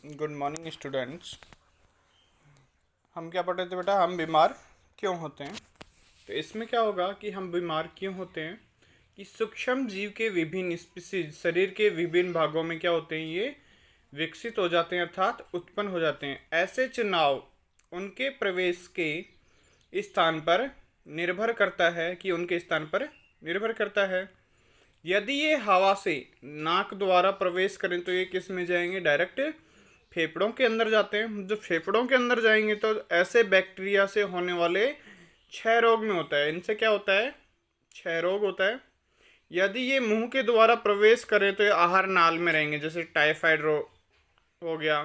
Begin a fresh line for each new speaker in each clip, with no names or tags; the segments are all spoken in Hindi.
Good morning students. हम क्या पढ़ रहे थे बेटा? हम बीमार क्यों होते हैं। तो इसमें क्या होगा कि हम बीमार क्यों होते हैं कि सूक्ष्म जीव के विभिन्न स्पीसीज शरीर के विभिन्न भागों में क्या होते हैं, ये विकसित हो जाते हैं अर्थात उत्पन्न हो जाते हैं। ऐसे चुनाव उनके प्रवेश के स्थान पर निर्भर करता है कि उनके स्थान पर निर्भर करता है। यदि ये हवा से नाक द्वारा प्रवेश करें तो ये किस में जाएंगे? डायरेक्ट फेफड़ों के अंदर जाते हैं। जब फेफड़ों के अंदर जाएंगे तो ऐसे बैक्टीरिया से होने वाले क्षय रोग में होता है। इनसे क्या होता है? क्षय रोग होता है। यदि ये मुंह के द्वारा प्रवेश करें तो ये आहार नाल में रहेंगे, जैसे टाइफाइड रोग हो गया,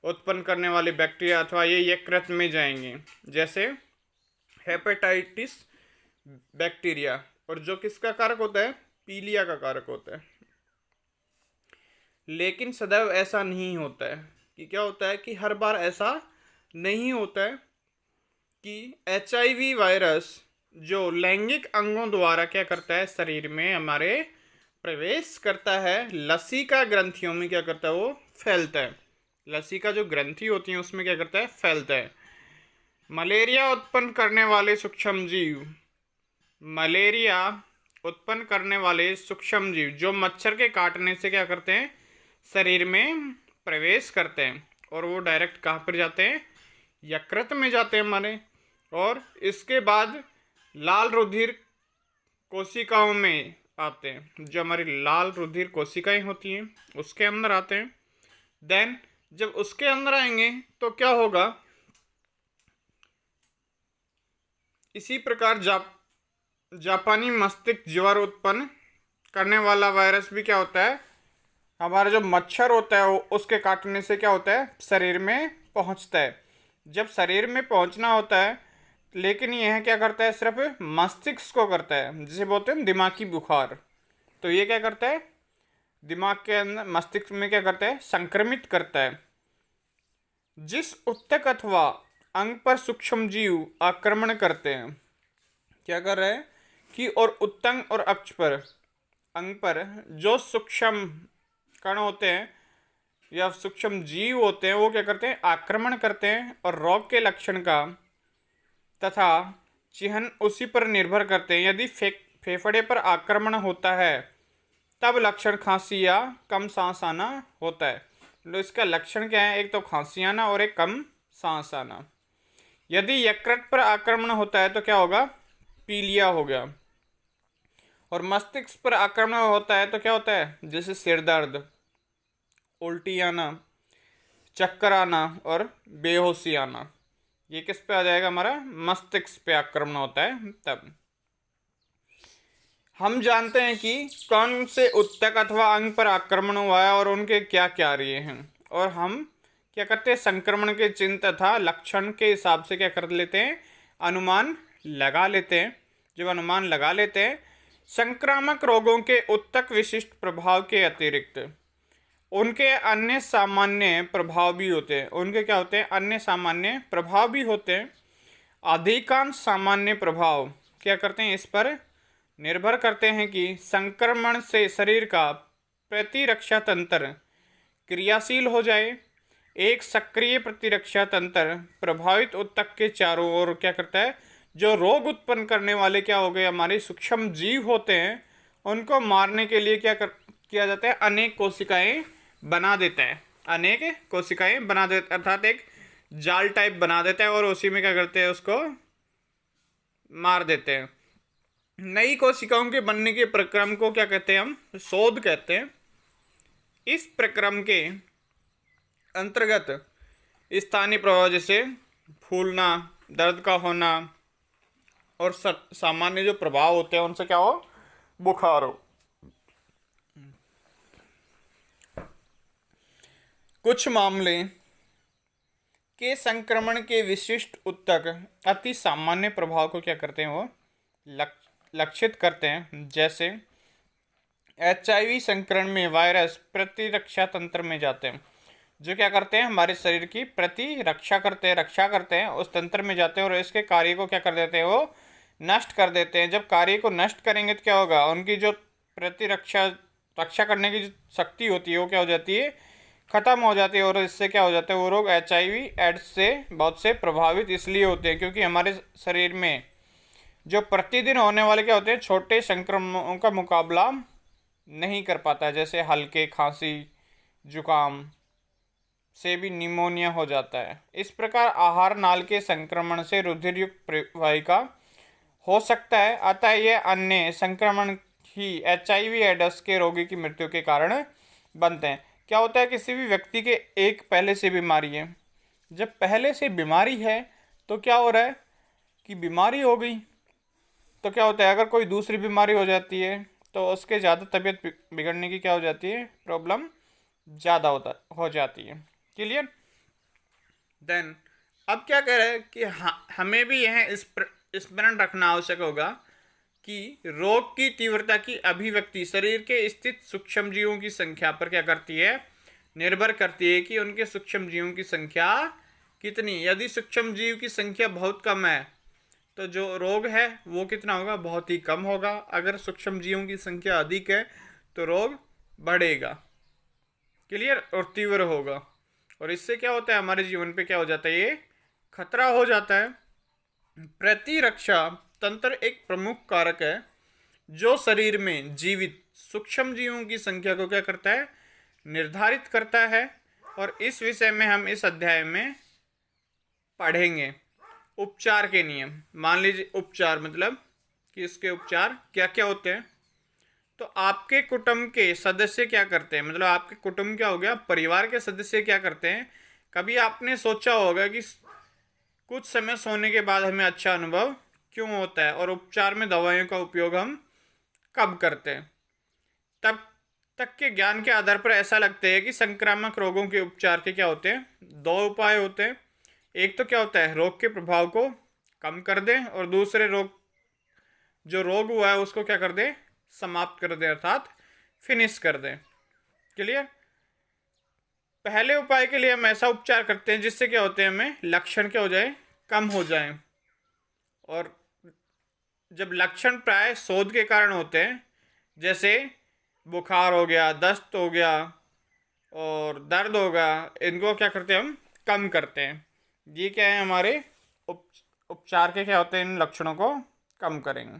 उत्पन्न करने वाले बैक्टीरिया, अथवा ये यकृत में जाएंगे जैसे हेपेटाइटिस बैक्टीरिया, और जो किसका कारक होता है? पीलिया का कारक होता है। लेकिन सदैव ऐसा नहीं होता है कि क्या होता है कि हर बार ऐसा नहीं होता है कि HIV वायरस जो लैंगिक अंगों द्वारा क्या करता है, शरीर में हमारे प्रवेश करता है, लसिका ग्रंथियों में क्या करता है, वो फैलता है। लसिका जो ग्रंथि होती है उसमें क्या करता है? फैलता है। मलेरिया उत्पन्न करने वाले सूक्ष्म जीव, मलेरिया उत्पन्न करने वाले सूक्ष्म जीव जो मच्छर के काटने से क्या करते हैं, शरीर में प्रवेश करते हैं, और वो डायरेक्ट कहाँ पर जाते हैं? यकृत में जाते हैं हमारे। और इसके बाद लाल रुधिर कोशिकाओं में आते हैं। जो हमारी लाल रुधिर कोशिकाएं होती हैं उसके अंदर आते हैं। देन जब उसके अंदर आएंगे तो क्या होगा? इसी प्रकार जापानी मस्तिष्क ज्वर उत्पन्न करने वाला वायरस भी क्या होता है, हमारा जो मच्छर होता है वो उसके काटने से क्या होता है, शरीर में पहुंचता है। जब शरीर में पहुंचना होता है, लेकिन यह क्या करता है? सिर्फ मस्तिष्क को करता है, जिसे बोलते हैं दिमागी बुखार। तो ये क्या करता है? दिमाग के अंदर मस्तिष्क में क्या करता है? संक्रमित करता है। जिस ऊतक अथवा अंग पर सूक्ष्म जीव आक्रमण करते हैं, क्या कर रहे हैं कि और उत्तंग और अक्ष पर, अंग पर जो सूक्ष्म कण होते हैं या सूक्ष्म जीव होते हैं, वो क्या करते हैं? आक्रमण करते हैं, और रोग के लक्षण का तथा चिन्ह उसी पर निर्भर करते हैं। यदि फेफड़े पर आक्रमण होता है तब लक्षण खांसी या कम सांस आना होता है। तो इसका लक्षण क्या है? एक तो खांसी आना और एक कम सांस आना। यदि यकृत पर आक्रमण होता है तो क्या होगा? पीलिया हो गया। और मस्तिष्क पर आक्रमण होता है तो क्या होता है? जैसे सिर दर्द, उल्टी आना, चक्कर आना और बेहोशी आना। ये किस पे आ जाएगा? हमारा मस्तिष्क पे आक्रमण होता है तब। हम जानते हैं कि कौन से ऊतक अथवा अंग पर आक्रमण हुआ है और उनके क्या कार्य हैं, और हम क्या करते हैं? संक्रमण के चिन्ह तथा लक्षण के हिसाब से क्या कर लेते हैं? अनुमान लगा लेते हैं। जब अनुमान लगा लेते हैं, संक्रामक रोगों के ऊतक विशिष्ट प्रभाव के अतिरिक्त उनके अन्य सामान्य प्रभाव भी होते हैं। उनके क्या होते हैं? अन्य सामान्य प्रभाव भी होते हैं। अधिकांश सामान्य प्रभाव क्या करते हैं? इस पर निर्भर करते हैं कि संक्रमण से शरीर का प्रतिरक्षा तंत्र क्रियाशील हो जाए। एक सक्रिय प्रतिरक्षा तंत्र प्रभावित ऊतक के चारों ओर क्या करता है? जो रोग उत्पन्न करने वाले क्या हो गए, हमारे सूक्ष्म जीव होते हैं, उनको मारने के लिए किया जाता है? अनेक कोशिकाएं बना देता है। अनेक कोशिकाएं बना देता, अर्थात एक जाल टाइप बना देता है, और उसी में क्या करते हैं? उसको मार देते हैं। नई कोशिकाओं के बनने के प्रक्रम को क्या कहते हैं? हम शोध कहते हैं। इस प्रक्रम के अंतर्गत स्थानीय प्रभाव जैसे फूलना, दर्द का होना, और सामान्य जो प्रभाव होते हैं उनसे क्या हो? बुखार हो। कुछ मामले के संक्रमण के विशिष्ट ऊतक अति सामान्य प्रभाव को क्या करते हैं? वो लक्षित करते हैं। जैसे HIV संक्रमण में वायरस प्रतिरक्षा तंत्र में जाते हैं, जो क्या करते हैं? हमारे शरीर की प्रतिरक्षा करते हैं, रक्षा करते हैं, उस तंत्र में जाते हैं और इसके कार्य को क्या कर देते हैं? वो नष्ट कर देते हैं। जब कार्य को नष्ट करेंगे तो क्या होगा? उनकी जो प्रतिरक्षा रक्षा करने की जो शक्ति होती है वो क्या हो जाती है? ख़त्म हो जाती है। और इससे क्या हो जाता है, वो रोग HIV एड्स से बहुत से प्रभावित इसलिए होते हैं क्योंकि हमारे शरीर में जो प्रतिदिन होने वाले क्या होते हैं, छोटे संक्रमणों का मुकाबला नहीं कर पाता है। जैसे हल्के खांसी, जुकाम से भी निमोनिया हो जाता है। इस प्रकार आहार नाल के संक्रमण से रुधिर युक्त प्रवाहिका हो सकता है, अतः यह अन्य संक्रमण ही HIV एड्स के रोगी की मृत्यु के कारण बनते हैं। क्या होता है, किसी भी व्यक्ति के एक पहले से बीमारी है, जब पहले से बीमारी है तो क्या हो रहा है कि बीमारी हो गई, तो क्या होता है अगर कोई दूसरी बीमारी हो जाती है तो उसके ज़्यादा तबीयत बिगड़ने की क्या हो जाती है, प्रॉब्लम ज़्यादा होता हो जाती है। क्लियर। देन अब क्या कह रहे हैं कि हमें भी यह स्मरण रखना आवश्यक होगा कि रोग की तीव्रता की अभिव्यक्ति शरीर के स्थित सूक्ष्म जीवों की संख्या पर क्या करती है, निर्भर करती है कि उनके सूक्ष्म जीवों की संख्या कितनी। यदि सूक्ष्म जीव की संख्या बहुत कम है तो जो रोग है वो कितना होगा, बहुत ही कम होगा। अगर सूक्ष्म जीवों की संख्या अधिक है तो रोग बढ़ेगा। क्लियर। और तीव्र होगा। और इससे क्या होता है, हमारे जीवन पे क्या हो जाता है, ये खतरा हो जाता है। प्रतिरक्षा तंत्र एक प्रमुख कारक है जो शरीर में जीवित सूक्ष्म जीवों की संख्या को क्या करता है, निर्धारित करता है। और इस विषय में हम इस अध्याय में पढ़ेंगे। उपचार के नियम। मान लीजिए उपचार मतलब कि इसके उपचार क्या क्या होते हैं। तो आपके कुटुंब के सदस्य क्या करते हैं, मतलब आपके कुटुंब क्या हो गया, परिवार के सदस्य क्या करते हैं। कभी आपने सोचा होगा कि कुछ समय सोने के बाद हमें अच्छा अनुभव क्यों होता है, और उपचार में दवाइयों का उपयोग हम कब करते हैं। तब तक के ज्ञान के आधार पर ऐसा लगता है कि संक्रामक रोगों के उपचार के क्या होते हैं, दो उपाय होते हैं। एक तो क्या होता है, रोग के प्रभाव को कम कर दें, और दूसरे जो रोग हुआ है उसको क्या कर दें, समाप्त कर दें, अर्थात फिनिश कर दें। क्लियर। पहले उपाय के लिए हम ऐसा उपचार करते हैं जिससे क्या होते हैं, हमें लक्षण क्या हो जाए, कम हो जाए। और जब लक्षण प्राय शोध के कारण होते हैं, जैसे बुखार हो गया, दस्त हो गया और दर्द होगा, इनको क्या करते हैं, हम कम करते हैं। ये क्या है, हमारे उपचार के क्या होते हैं, इन लक्षणों को कम करेंगे।